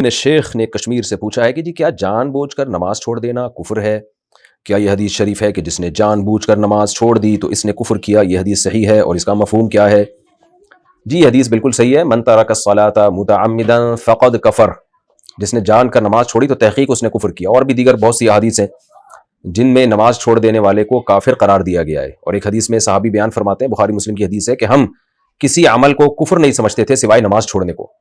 اپنے شیخ نے کشمیر سے پوچھا ہے کہ جی کیا جان بوجھ کر نماز چھوڑ دینا کفر ہے؟ کیا یہ حدیث شریف ہے کہ جس نے جان بوجھ کر نماز چھوڑ دی تو اس نے کفر کیا؟ یہ حدیث صحیح ہے اور اس کا مفہوم کیا ہے؟ جی حدیث بالکل صحیح ہے، من ترک الصلاۃ متعمدا فقد کفر، جس نے جان کر نماز چھوڑی تو تحقیق اس نے کفر کیا۔ اور بھی دیگر بہت سی احادیث ہیں جن میں نماز چھوڑ دینے والے کو کافر قرار دیا گیا ہے۔ اور ایک حدیث میں صحابی بیان فرماتے ہیں، بخاری مسلم کی حدیث ہے، کہ ہم کسی عمل کو کفر نہیں سمجھتے تھے سوائے نماز چھوڑنے کو۔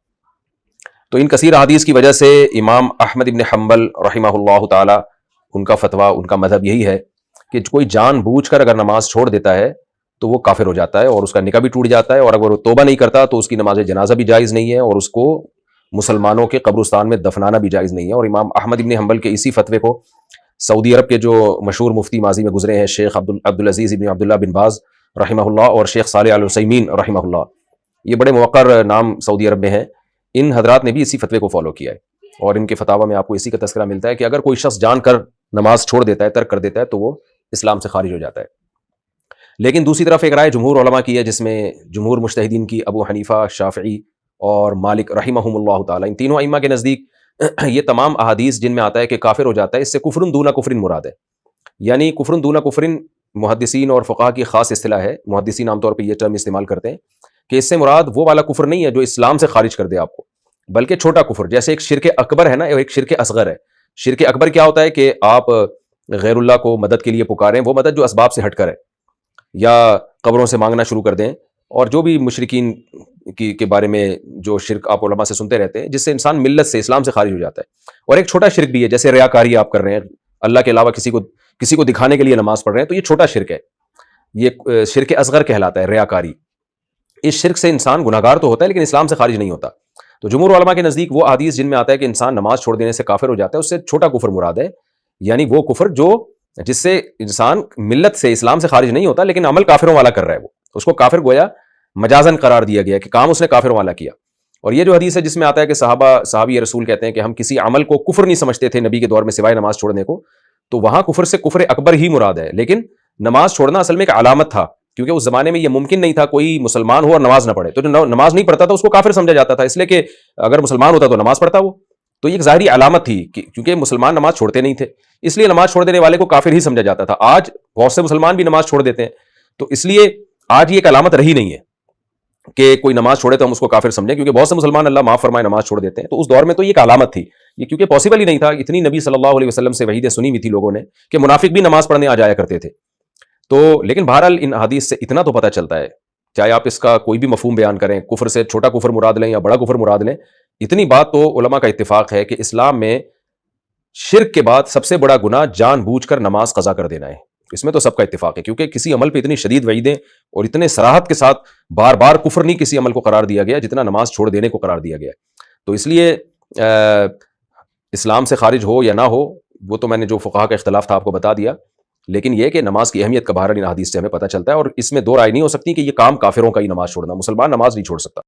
تو ان کثیر احادیث کی وجہ سے امام احمد ابن حنبل رحمہ اللہ تعالی، ان کا فتویٰ، ان کا مذہب یہی ہے کہ کوئی جان بوجھ کر اگر نماز چھوڑ دیتا ہے تو وہ کافر ہو جاتا ہے اور اس کا نکاح بھی ٹوٹ جاتا ہے، اور اگر وہ توبہ نہیں کرتا تو اس کی نماز جنازہ بھی جائز نہیں ہے اور اس کو مسلمانوں کے قبرستان میں دفنانا بھی جائز نہیں ہے۔ اور امام احمد ابن حنبل کے اسی فتوے کو سعودی عرب کے جو مشہور مفتی ماضی میں گزرے ہیں، شیخ عبدالعزیز ابن عبداللہ بن باز رحمہ اللہ اور شیخ صالح العثیمین رحمہ اللہ، یہ بڑے موقر نام سعودی عرب میں ہیں، ان حضرات نے بھی اسی فتوے کو فالو کیا ہے۔ اور ان کے فتاوی میں آپ کو اسی کا تذکرہ ملتا ہے کہ اگر کوئی شخص جان کر نماز چھوڑ دیتا ہے، ترک کر دیتا ہے، تو وہ اسلام سے خارج ہو جاتا ہے۔ لیکن دوسری طرف ایک رائے جمہور علماء کی ہے، جس میں جمہور مجتہدین کی ابو حنیفہ، شافعی اور مالک رحمہم اللہ تعالی، ان تینوں ائمہ کے نزدیک یہ تمام احادیث جن میں آتا ہے کہ کافر ہو جاتا ہے، اس سے کفر دون کفر مراد ہے۔ یعنی کفر دون کفر محدثین اور فقہاء کی خاص اصطلاح ہے، محدثین عام طور پہ یہ ٹرم استعمال کرتے ہیں کہ اس سے مراد وہ والا کفر نہیں ہے جو اسلام سے خارج کر دے آپ کو، بلکہ چھوٹا کفر، جیسے ایک شرک اکبر ہے نا، ایک شرک اصغر ہے۔ شرک اکبر کیا ہوتا ہے کہ آپ غیر اللہ کو مدد کے لیے پکاریں، وہ مدد جو اسباب سے ہٹ کر ہے، یا قبروں سے مانگنا شروع کر دیں، اور جو بھی مشرکین کے بارے میں جو شرک آپ علماء سے سنتے رہتے ہیں، جس سے انسان ملت سے، اسلام سے خارج ہو جاتا ہے۔ اور ایک چھوٹا شرک بھی ہے، جیسے ریاکاری آپ کر رہے ہیں، اللہ کے علاوہ کسی کو دکھانے کے لیے نماز پڑھ رہے ہیں، تو یہ چھوٹا شرک ہے، یہ شرک اصغر کہلاتا ہے، ریاکاری۔ اس شرک سے انسان گناہگار تو ہوتا ہے لیکن اسلام سے خارج نہیں ہوتا۔ تو جمہور علماء کے نزدیک وہ حدیث جن میں آتا ہے کہ انسان نماز چھوڑ دینے سے کافر ہو جاتا ہے، اس سے چھوٹا کفر مراد ہے، یعنی وہ کفر جس سے انسان ملت سے، اسلام سے خارج نہیں ہوتا لیکن عمل کافروں والا کر رہا ہے، وہ اس کو کافر گویا مجازن قرار دیا گیا کہ کام اس نے کافروں والا کیا۔ اور یہ جو حدیث ہے جس میں آتا ہے کہ صحابی رسول کہتے ہیں کہ ہم کسی عمل کو کفر نہیں سمجھتے تھے نبی کے دور میں سوائے نماز چھوڑنے کو، تو وہاں کفر سے کفر اکبر ہی مراد ہے، لیکن نماز چھوڑنا اصل میں ایک علامت تھا، کیونکہ اس زمانے میں یہ ممکن نہیں تھا کوئی مسلمان ہو اور نماز نہ پڑھے، تو جو نماز نہیں پڑھتا تھا اس کو کافر سمجھا جاتا تھا، اس لیے کہ اگر مسلمان ہوتا تو نماز پڑھتا وہ، تو یہ ایک ظاہری علامت تھی کیونکہ مسلمان نماز چھوڑتے نہیں تھے، اس لیے نماز چھوڑ دینے والے کو کافر ہی سمجھا جاتا تھا۔ آج بہت سے مسلمان بھی نماز چھوڑ دیتے ہیں، تو اس لیے آج یہ ایک علامت رہی نہیں ہے کہ کوئی نماز چھوڑے تو ہم اس کو کافر سمجھیں، کیونکہ بہت سے مسلمان اللہ معاف فرمائے نماز چھوڑ دیتے ہیں۔ تو اس دور میں تو یہ ایک علامت تھی، یہ کیونکہ پاسبل ہی نہیں تھا، اتنی نبی صلی اللہ علیہ وسلم سے وحیدیں سنی ہوئی تھی لوگوں نے کہ منافق بھی نماز پڑھنے آ جایا کرتے تھے۔ تو لیکن بہرحال ان حدیث سے اتنا تو پتہ چلتا ہے، چاہے آپ اس کا کوئی بھی مفہوم بیان کریں، کفر سے چھوٹا کفر مراد لیں یا بڑا کفر مراد لیں، اتنی بات تو علماء کا اتفاق ہے کہ اسلام میں شرک کے بعد سب سے بڑا گناہ جان بوجھ کر نماز قضا کر دینا ہے۔ اس میں تو سب کا اتفاق ہے، کیونکہ کسی عمل پہ اتنی شدید وعیدیں اور اتنے صراحت کے ساتھ بار بار کفر نہیں کسی عمل کو قرار دیا گیا جتنا نماز چھوڑ دینے کو قرار دیا گیا ہے۔ تو اس لیے اسلام سے خارج ہو یا نہ ہو، وہ تو میں نے جو فقہا کا اختلاف تھا آپ کو بتا دیا، لیکن یہ کہ نماز کی اہمیت کا بہرحال ان حدیث سے ہمیں پتہ چلتا ہے، اور اس میں دو رائے نہیں ہو سکتی کہ یہ کام کافروں کا ہی نماز چھوڑنا، مسلمان نماز نہیں چھوڑ سکتا۔